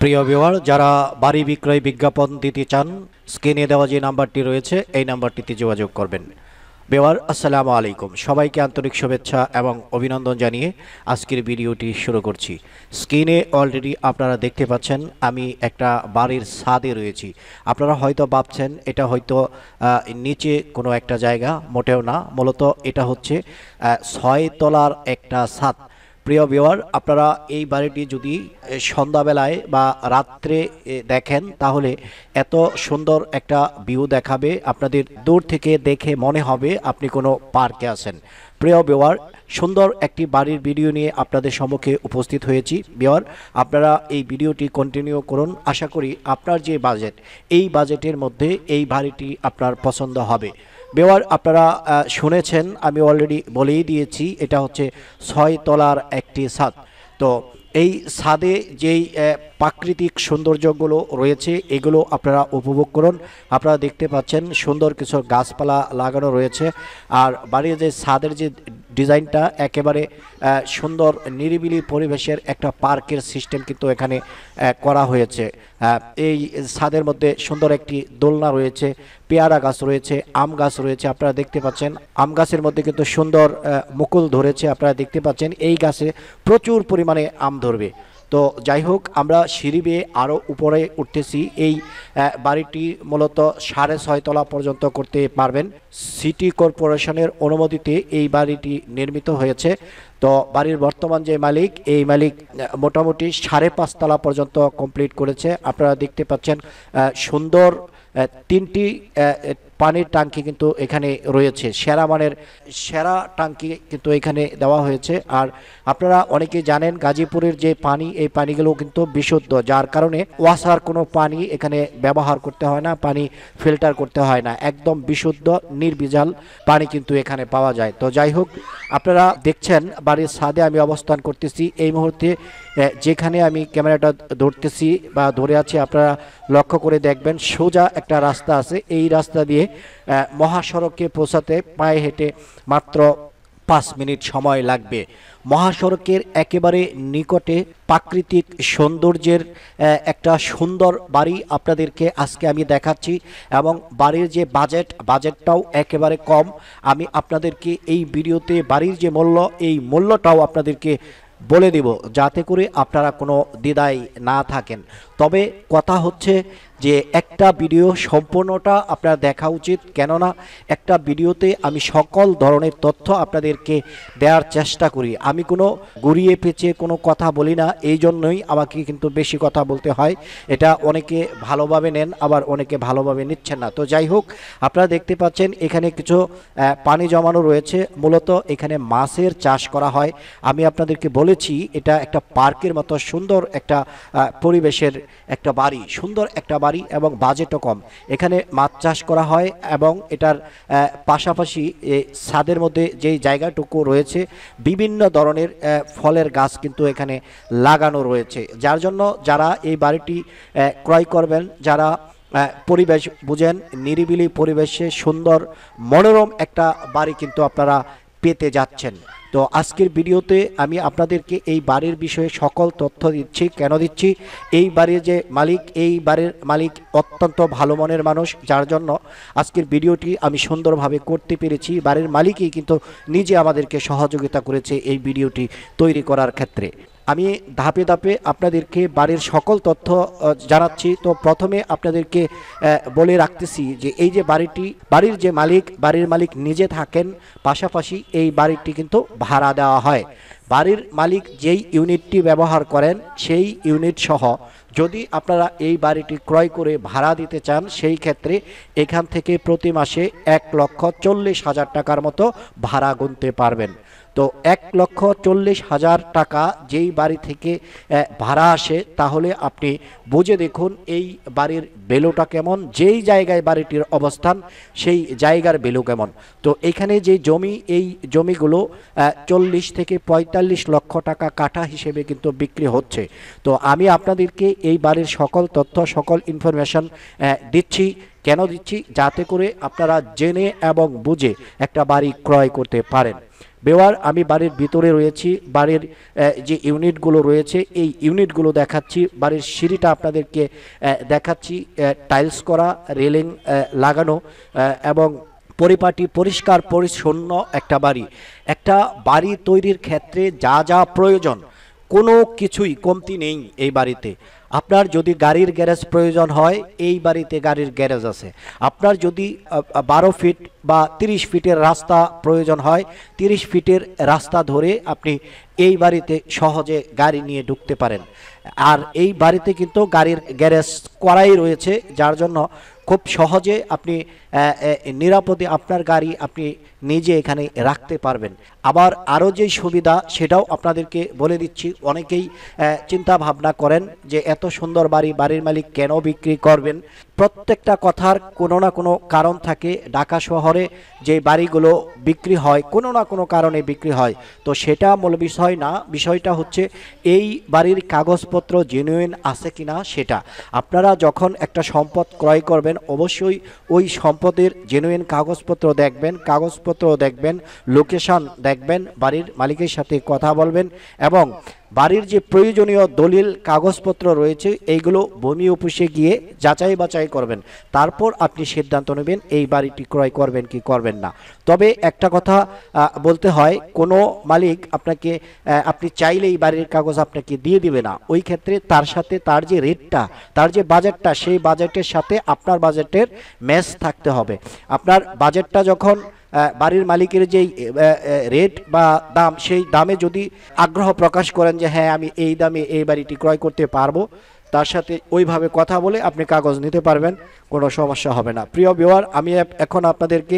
প্রিয় ভিউয়ার, যারা বাড়ি বিক্রয় বিজ্ঞাপন দিতে চান, স্ক্রিনে দেওয়া যে নাম্বারটি রয়েছে এই নাম্বারটিতে যোগাযোগ করবেন। ভিউয়ার, আসসালামু আলাইকুম। সবাইকে আন্তরিক শুভেচ্ছা এবং অভিনন্দন জানিয়ে আজকের ভিডিওটি শুরু করছি। স্ক্রিনে অলরেডি আপনারা দেখতে পাচ্ছেন আমি একটা বাড়ির ছাদে রয়েছি। আপনারা হয়তো ভাবছেন এটা হয়তো নিচে কোনো একটা জায়গা, মোটেও না। মূলত এটা হচ্ছে 6 তলার একটা ছাদ। প্রিয় ভিউয়ার, আপনারা এই বাড়িটি যদি সন্ধ্যাবেলায় বা রাত্রে দেখেন তাহলে এত সুন্দর একটা ভিউ দেখাবে, আপনাদের দূর থেকে দেখে মনে হবে আপনি কোনো পার্কে আছেন। প্রিয় ভিউয়ার, সুন্দর একটি বাড়ির ভিডিও নিয়ে আপনাদের সম্মুখে উপস্থিত হয়েছি। ভিউয়ার, আপনারা এই ভিডিওটি কন্টিনিউ করুন। আশা করি আপনার যে বাজেট, এই বাজেটের মধ্যে এই বাড়িটি আপনার পছন্দ হবে। ভিউয়ার, আপনারা শুনেছেন, আমি অলরেডি বলেই দিয়েছি, এটা হচ্ছে 6 তলার একটি ছাদ। তো এই ছাদে যেই প্রাকৃতিক সৌন্দর্যগুলো রয়েছে এগুলো আপনারা উপভোগ করুন। আপনারা দেখতে পাচ্ছেন সুন্দর কিছু গাছপালা লাগানো রয়েছে। আর বাড়ির যে ছাদের যে ডিজাইনটা একেবারে সুন্দর, নিরিবিলি পরিবেশের একটা পার্কের সিস্টেম কিন্তু এখানে করা হয়েছে। এই ছাদের মধ্যে সুন্দর একটি দোলনা রয়েছে, পেয়ারা গাছ রয়েছে, আম গাছ রয়েছে। আপনারা দেখতে পাচ্ছেন আম গাছের মধ্যে কিন্তু সুন্দর মুকুল ধরেছে। আপনারা দেখতে পাচ্ছেন এই গাছে প্রচুর পরিমাণে আম ধরবে। তো যাই হোক, আমরা সিঁড়ি বেয়ে আরও উপরে উঠতেছি। এই বাড়িটি মূলত 6.5 তলা পর্যন্ত করতে পারবেন। সিটি কর্পোরেশনের অনুমতিতে এই বাড়িটি নির্মিত হয়েছে। তো বাড়ির বর্তমান যে মালিক, এই মালিক মোটামুটি 5.5 তলা পর্যন্ত কমপ্লিট করেছে। আপনারা দেখতে পাচ্ছেন সুন্দর 3টি পানির ট্যাঙ্কি কিন্তু এখানে রয়েছে। সেরা মানের সেরা ট্যাঙ্কি কিন্তু এখানে দেওয়া হয়েছে। আর আপনারা অনেকে জানেন গাজীপুরের যে পানি, এই পানিগুলো কিন্তু বিশুদ্ধ, যার কারণে ওয়াসার কোনো পানি এখানে ব্যবহার করতে হয় না, পানি ফিল্টার করতে হয় না, একদম বিশুদ্ধ নির্ভেজাল পানি কিন্তু এখানে পাওয়া যায়। তো যাই হোক, আপনারা দেখছেন বাড়ির ছাদে আমি অবস্থান করতেছি এই মুহূর্তে। যেখানে আমি ক্যামেরাটা ধরতেছি বা ধরে আছি, আপনারা লক্ষ্য করে দেখবেন সোজা একটা রাস্তা আছে। এই রাস্তা দিয়ে মহাসড়কে পৌঁছাতে পায়ে হেঁটে মাত্র 5 মিনিট সময় লাগবে। মহাসড়কের একেবারে নিকটে প্রাকৃতিক সৌন্দর্যের একটা সুন্দর বাড়ি আপনাদেরকে আজকে আমি দেখাচ্ছি। এবং বাড়ির যে বাজেটটাও একেবারে কম। আমি আপনাদেরকে এই ভিডিওতে বাড়ির যে মূল্য, এই মূল্যটাও আপনাদেরকে বলে দেব, যাতে করে আপনারা কোনো দ্বিধায় না থাকেন। তবে কথা হচ্ছে যে একটা ভিডিও সম্পূর্ণটা আপনার দেখা উচিত, কেননা একটা ভিডিওতে আমি সকল ধরনের তথ্য আপনাদেরকে দেওয়ার চেষ্টা করি। আমি কোনো ঘুরিয়ে পেঁচিয়ে কোনো কথা বলি না, এই জন্যই আমাকে কিন্তু বেশি কথা বলতে হয়। এটা অনেকে ভালোভাবে নেন, আবার অনেকে ভালোভাবে নিচ্ছেন না। তো যাই হোক, আপনারা দেখতে পাচ্ছেন এখানে কিছু পানি জমানো রয়েছে। মূলত এখানে মাছের চাষ করা হয়। আমি আপনাদেরকে বলেছি এটা একটা পার্কের মতো সুন্দর একটা পরিবেশের একটা বাড়ি, সুন্দর একটা বাড়ি এবং বাজেটও কম। এখানে মাছ চাষ করা হয় এবং এটার পাশাপাশি ছাদের মধ্যে যেই জায়গাটুকু রয়েছে বিভিন্ন ধরনের ফলের গাছ কিন্তু এখানে লাগানো রয়েছে, যার জন্য যারা এই বাড়িটি ক্রয় করবেন, যারা পরিবেশ বুঝেন, নিরিবিলি পরিবেশে সুন্দর মনোরম একটা বাড়ি কিন্তু আপনারা পেতে যাচ্ছেন। তো আজকের ভিডিওতে আমি আপনাদেরকে এই বাড়ির বিষয়ে সকল তথ্য দিচ্ছি। কেন দিচ্ছি? এই বাড়ির যে মালিক, এই বাড়ির মালিক অত্যন্ত ভালো মনের মানুষ, যার জন্য আজকের ভিডিওটি আমি সুন্দরভাবে করতে পেরেছি। বাড়ির মালিকই কিন্তু নিজে আমাদেরকে সহযোগিতা করেছে এই ভিডিওটি তৈরি করার ক্ষেত্রে। আমি ধাপে ধাপে আপনাদেরকে বাড়ির সকল তথ্য জানাচ্ছি। তো প্রথমে আপনাদেরকে বলে রাখতেছি যে এই যে বাড়ির যে মালিক, বাড়ির মালিক নিজে থাকেন, পাশাপাশি এই বাড়িটি কিন্তু ভাড়া দেওয়া হয়। বাড়ির মালিক যেই ইউনিটটি ব্যবহার করেন সেই ইউনিট সহ যদি আপনারা এই বাড়িটি ক্রয় করে ভাড়া দিতে চান, সেই ক্ষেত্রে এখান থেকে প্রতি মাসে 1,40,000 টাকার মতো ভাড়া গুনতে পারবেন। তো 1,40,000 টাকা যেই বাড়ি থেকে ভাড়া আসে, তাহলে আপনি বুঝে দেখুন এই বাড়ির ভ্যালুটা কেমন, যেই জায়গায় বাড়িটির অবস্থান সেই জায়গার ভ্যালু কেমন। তো এখানে যে জমি, এই জমিগুলো 40 থেকে 45 লক্ষ টাকা কাঠা হিসেবে কিন্তু বিক্রি হচ্ছে। তো আমি আপনাদেরকে এই বাড়ির সকল তথ্য, সকল ইনফরমেশন দিচ্ছি। কেন দিচ্ছি? যাতে করে আপনারা জেনে এবং বুঝে একটা বাড়ি ক্রয় করতে পারেন। বেওয়ার আমি বাড়ির ভিতরে রয়েছি, বাড়ির যে ইউনিটগুলো রয়েছে এই ইউনিটগুলো দেখাচ্ছি, বাড়ির সিঁড়িটা আপনাদেরকে দেখাচ্ছি, টাইলস করা, রেলিং লাগানো এবং পরিপাটি পরিষ্কার পরিচ্ছন্ন একটা বাড়ি। একটা বাড়ি তৈরির ক্ষেত্রে যা যা প্রয়োজন কোনো কিছুই কমতি নেই এই বাড়িতে। আপনার যদি গাড়ির গ্যারেজ প্রয়োজন হয় এই বাড়িতে গাড়ির গ্যারেজ আছে। আপনার যদি 12 ফিট বা 30 ফিটের রাস্তা প্রয়োজন হয় 30 ফিটের রাস্তা ধরে আপনি এই বাড়িতে সহজে গাড়ি নিয়ে ঢুকতে পারেন। আর এই বাড়িতে কিন্তু গাড়ির গ্যারেজ করাই রয়েছে, যার জন্য খুব সহজে আপনি নিরাপদে আপনার গাড়ি আপনি নিজে এখানে রাখতে পারবেন। আবার আরও যে সুবিধা সেটাও আপনাদেরকে বলে দিচ্ছি। অনেকেই চিন্তা ভাবনা করেন যে এত সুন্দর বাড়ি বাড়ির মালিক কেন বিক্রি করবেন। প্রত্যেকটা কথার কোনো না কোনো কারণ থাকে। ঢাকা শহরে যে বাড়িগুলো বিক্রি হয় কোনো না কোনো কারণে বিক্রি হয়, তো সেটা মূল বিষয় না। বিষয়টা হচ্ছে এই বাড়ির কাগজপত্র জেনুইন আছে কিনা সেটা। আপনারা যখন একটা সম্পদ ক্রয় করবেন অবশ্যই ওই সম্পদের জেনুইন কাগজপত্র দেখবেন, লোকেশন দেখবেন, বাড়ির মালিকের সাথে কথা বলবেন এবং বাড়ির যে প্রয়োজনীয় দলিল কাগজপত্র রয়েছে এইগুলো ভূমি অফিসে গিয়ে যাচাই বাছাই করবেন। তারপর আপনি সিদ্ধান্ত নেবেন এই বাড়িটি ক্রয় করবেন কি করবেন না। তবে একটা কথা বলতে হয়, কোনো মালিক আপনাকে আপনি চাইলেই বাড়ির কাগজ আপনাকে দিয়ে দিবে না। ওই ক্ষেত্রে তার সাথে তার যে রেটটা, তার যে বাজেটটা, সেই বাজেটের সাথে আপনার বাজেটের ম্যাচ থাকতে হবে। আপনার বাজেটটা যখন বাড়ির মালিকের যেই রেট বা দাম, সেই দামে যদি আগ্রহ প্রকাশ করেন যে হ্যাঁ আমি এই দামে এই বাড়িটি ক্রয় করতে পারবো, তার সাথে ওইভাবে কথা বলে আপনি কাগজ নিতে পারবেন, কোনো সমস্যা হবে না। প্রিয় ভিউয়ার, আমি এখন আপনাদেরকে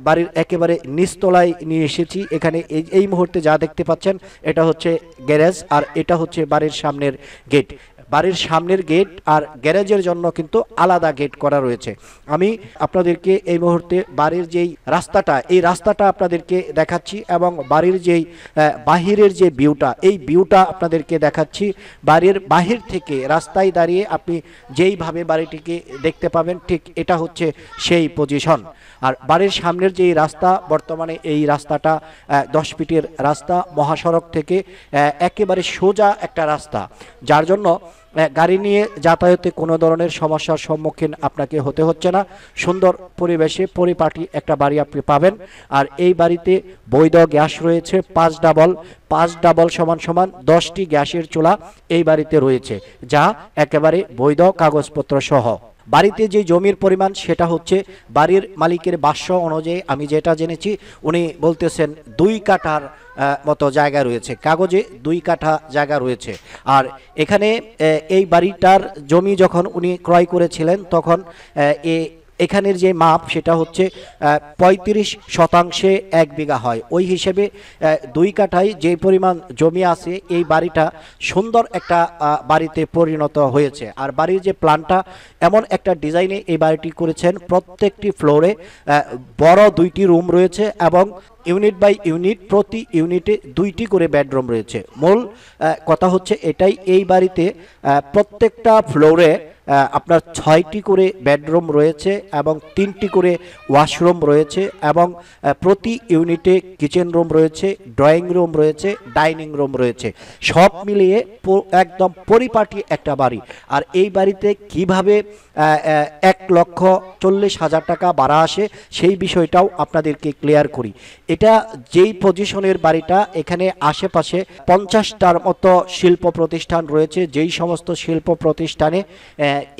বাড়ির একেবারে নিচতলায় নিয়ে এসেছি। এখানে এই মুহূর্তে যা দেখতে পাচ্ছেন এটা হচ্ছে গ্যারেজ আর এটা হচ্ছে বাড়ির সামনের গেট। বাড়ির সামনের গেট আর গ্যারেজের জন্য কিন্তু আলাদা গেট করা রয়েছে। আমি আপনাদেরকে এই মুহূর্তে বাড়ির যেই রাস্তাটা, এই রাস্তাটা আপনাদেরকে দেখাচ্ছি এবং বাড়ির যেই বাহিরের যে ভিউটা, এই ভিউটা আপনাদেরকে দেখাচ্ছি। বাড়ির বাহির থেকে রাস্তায় দাঁড়িয়ে আপনি যেইভাবে বাড়িটিকে দেখতে পাবেন ঠিক এটা হচ্ছে সেই পজিশন। আর বাড়ির সামনের যেই রাস্তা, বর্তমানে এই রাস্তাটা 10 ফিটের রাস্তা, মহাসড়ক থেকে একেবারে সোজা একটা রাস্তা, যার জন্য গাড়ি নিয়ে যাতায়াতে কোনো ধরনের সমস্যার সম্মুখীন আপনাকে হতে হচ্ছে না। সুন্দর পরিবেশে পরিপাটি একটা বাড়ি আপনি পাবেন। আর এই বাড়িতে বৈধ গ্যাস রয়েছে 5 ডাবল। 5 ডাবল সমান সমান 10টি গ্যাসের চুলা এই বাড়িতে রয়েছে, যা একেবারে বৈধ কাগজপত্র সহ। বাড়িতে যে জমির পরিমাণ সেটা হচ্ছে বাড়ির মালিকের ভাষ্য অনুযায়ী আমি যেটা জেনেছি, উনি বলতেছেন 2 কাঠার মতো জায়গা রয়েছে, কাগজে 2 কাঠা জায়গা রয়েছে। আর এখানে এই বাড়িটার জমি যখন উনি ক্রয় করেছিলেন তখন এখানের যে মাপ সেটা হচ্ছে 35 শতাংশে 1 বিঘা হয়। ওই হিসেবে 2 কাঠায় যে পরিমাণ জমি আছে এই বাড়িটা সুন্দর একটা বাড়িতে পরিণত হয়েছে। আর বাড়ির যে প্ল্যানটা এমন একটা ডিজাইনে এই বাড়িটি করেছেন, প্রত্যেকটি ফ্লোরে বড় 2টি রুম রয়েছে এবং ইউনিট বাই ইউনিট প্রতি ইউনিটে 2টি করে বেডরুম রয়েছে। মূল কথা হচ্ছে এটাই, এই বাড়িতে প্রত্যেকটা ফ্লোরে আপনার 6টি করে বেডরুম রয়েছে এবং 3টি করে ওয়াশরুম রয়েছে এবং প্রতি ইউনিটে কিচেন রুম রয়েছে, ড্রয়িং রুম রয়েছে, ডাইনিং রুম রয়েছে। সব মিলিয়ে একদম পরিপাটি একটা বাড়ি। আর এই বাড়িতে কিভাবে 1,40,000 টাকা ভাড়া আসে সেই বিষয়টাও আপনাদেরকে ক্লিয়ার করি। এটা যেই পজিশনের বাড়িটা, এখানে আশেপাশে 50টার মতো শিল্প প্রতিষ্ঠান রয়েছে, যেই সমস্ত শিল্প প্রতিষ্ঠানে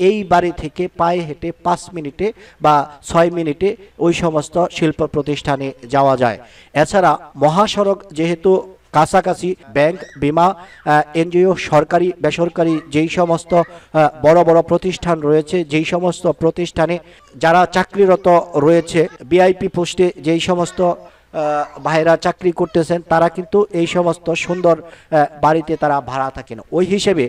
এই বাড়ি থেকে পায়ে হেঁটে 5 মিনিটে বা 6 মিনিটে ওই সমস্ত শিল্প প্রতিষ্ঠানে যাওয়া যায়। এছাড়া মহাসড়ক যেহেতু কাছাকাছি, ব্যাংক, বিমা, এনজিও, সরকারি বেসরকারি যেই সমস্ত বড় বড় প্রতিষ্ঠান রয়েছে, যেই সমস্ত প্রতিষ্ঠানে যারা চাকরিরত রয়েছে, ভিআইপি পোস্টে যেই সমস্ত ভাইরা চাকরি করতেছেন তারা কিন্তু এই সমস্ত সুন্দর বাড়িতে তারা ভাড়া থাকেন। ওই হিসেবে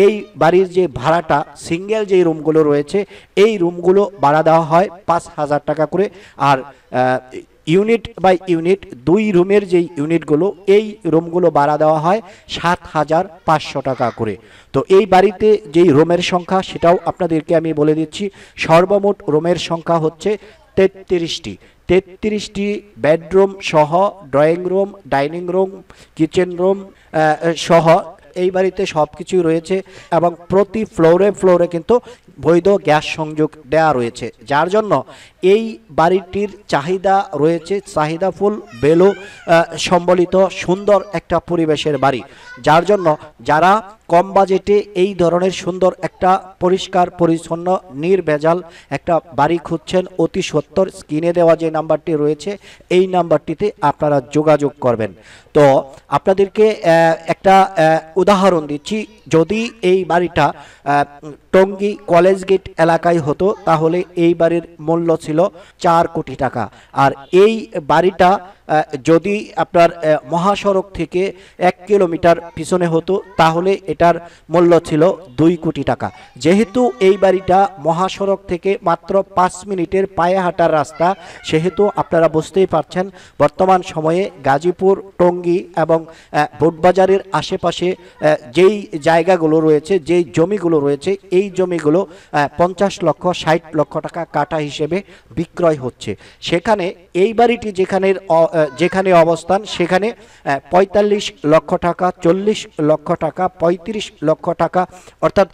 এই বাড়ির যে ভাড়াটা, সিঙ্গেল যেই রুমগুলো রয়েছে এই রুমগুলো ভাড়া দেওয়া হয় 5,000 টাকা করে। আর ইউনিট বাই ইউনিট 2 রুমের যেই ইউনিটগুলো, এই রুমগুলো ভাড়া দেওয়া হয় 7,500 টাকা করে। তো এই বাড়িতে যেই রুমের সংখ্যা সেটাও আপনাদেরকে আমি বলে দিচ্ছি। সর্বমোট রুমের সংখ্যা হচ্ছে 33টি। 33টি বেডরুম সহ drawing room, dining room, kitchen room সহ এই বাড়িতে সব কিছুই রয়েছে এবং প্রতি ফ্লোরে ফ্লোরে কিন্তু বৈধ গ্যাস সংযোগ দেওয়া রয়েছে, যার জন্য এই বাড়িটির চাহিদা রয়েছে চাহিদাফুল বেলো সম্বলিত সুন্দর একটা পরিবেশের বাড়ি, যার জন্য যারা কম বাজেটে এই ধরনের সুন্দর একটা পরিষ্কার পরিচ্ছন্ন নির্ভেজাল একটা বাড়ি খুঁজছেন, অতি সত্বর স্ক্রিনে দেওয়া যে নাম্বারটি রয়েছে এই নাম্বারটিতে আপনারা যোগাযোগ করবেন। তো আপনাদেরকে একটা উদাহরণ দিচ্ছি, যদি এই বাড়িটা টঙ্গী কলেজ গেট এলাকায় হতো তাহলে এই বাড়ির মূল্য ছিল 4 কোটি টাকা, আর এই বাড়িটা যদি আপনার মহাসড়ক থেকে 1 কিলোমিটার পিছনে হতো তাহলে এটার মূল্য ছিল 2 কোটি টাকা। যেহেতু এই বাড়িটা মহাসড়ক থেকে মাত্র 5 মিনিটের পায়ে হাঁটার রাস্তা, সেহেতু আপনারা বুঝতেই পারছেন বর্তমান সময়ে গাজীপুর, টঙ্গী এবং বোটবাজারের আশেপাশে যেই জায়গাগুলো রয়েছে, যেই জমিগুলো রয়েছে, এই জমিগুলো 50 লক্ষ 60 লক্ষ টাকা কাঠা হিসেবে বিক্রয় হচ্ছে। সেখানে এই বাড়িটি যেখানে অবস্থান সেখানে 45 লক্ষ টাকা, 40 লক্ষ টাকা, 35 লক্ষ টাকা অর্থাৎ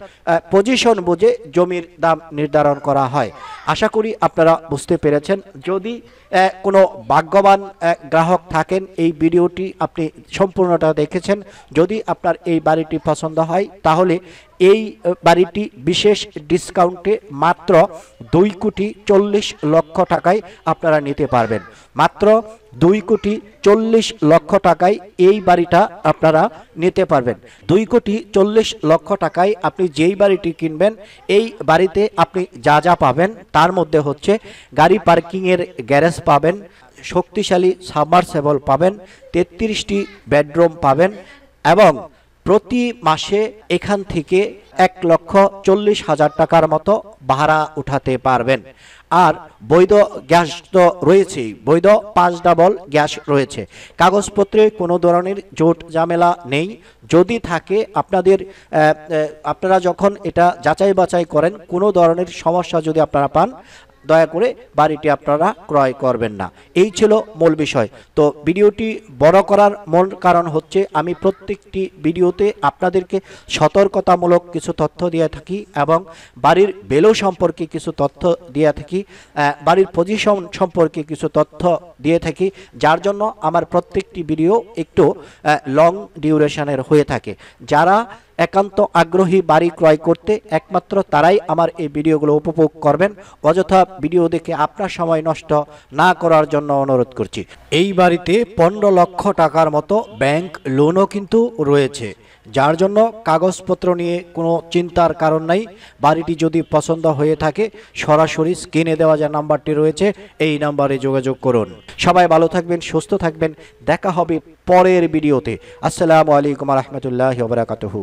পজিশন বুঝে জমির দাম নির্ধারণ করা হয়। আশা করি আপনারা বুঝতে পেরেছেন। যদি কোনো ভাগ্যবান গ্রাহক থাকেন, এই ভিডিওটি আপনি সম্পূর্ণটা দেখেছেন, যদি আপনার এই বাড়িটি পছন্দ হয় তাহলে এই বাড়িটি বিশেষ ডিসকাউন্টে মাত্র 2 কোটি 40 লক্ষ টাকায় আপনারা নিতে পারবেন। মাত্র 2 কোটি 40 লক্ষ টাকায় এই বাড়িটা আপনারা নিতে পারবেন। 2 কোটি 40 লক্ষ টাকায় আপনি যেই বাড়িটি কিনবেন এই বাড়িতে আপনি যা যা পাবেন তার মধ্যে হচ্ছে গাড়ি পার্কিংয়ের গ্যারেজ পাবেন, শক্তিশালী সাবমার্সেবল পাবেন, 33টি বেডরুম পাবেন এবং প্রতি মাসে এখান থেকে 1,40,000 টাকার মতো ভাড়া উঠাতে পারবেন। আর বৈধ গ্যাস তো রয়েছেই, বৈধ 5 ডাবল গ্যাস রয়েছে, কাগজপত্রে কোনো ধরনের জোট ঝামেলা নেই। যদি থাকে আপনারা যখন এটা যাচাই বাছাই করেন কোনো ধরনের সমস্যা যদি আপনারা পান দয়া করে বাড়িটি আপনারা ক্রয় করবেন না। এই ছিল মূল বিষয়। তো ভিডিওটি বড় করার মূল কারণ হচ্ছে আমি প্রত্যেকটি ভিডিওতে আপনাদেরকে সতর্কতামূলক কিছু তথ্য দিয়ে থাকি এবং বাড়ির ভ্যালু সম্পর্কে কিছু তথ্য দিয়ে থাকি, বাড়ির পজিশন সম্পর্কে কিছু তথ্য দিয়ে থাকি, যার জন্য আমার প্রত্যেকটি ভিডিও একটু লং ডিউরেশনের হয়ে থাকে। যারা একান্ত আগ্রহী বাড়ি ক্রয় করতে একমাত্র তারাই আমার এই ভিডিওগুলো উপভোগ করবেন। অযথা ভিডিও দেখে আপনার সময় নষ্ট না করার জন্য অনুরোধ করছি। এই বাড়িতে 15 লক্ষ টাকার মতো ব্যাংক লোনও কিন্তু রয়েছে, যার জন্য কাগজপত্র নিয়ে কোনো চিন্তার কারণ নাই। বাড়িটি যদি পছন্দ হয়ে থাকে সরাসরি স্ক্রিনে দেওয়া যে নাম্বারটি রয়েছে এই নাম্বারে যোগাযোগ করুন। সবাই ভালো থাকবেন, সুস্থ থাকবেন, দেখা হবে পরের ভিডিওতে। আসসালামু আলাইকুম ওয়া রাহমাতুল্লাহি ওয়া বারাকাতুহু।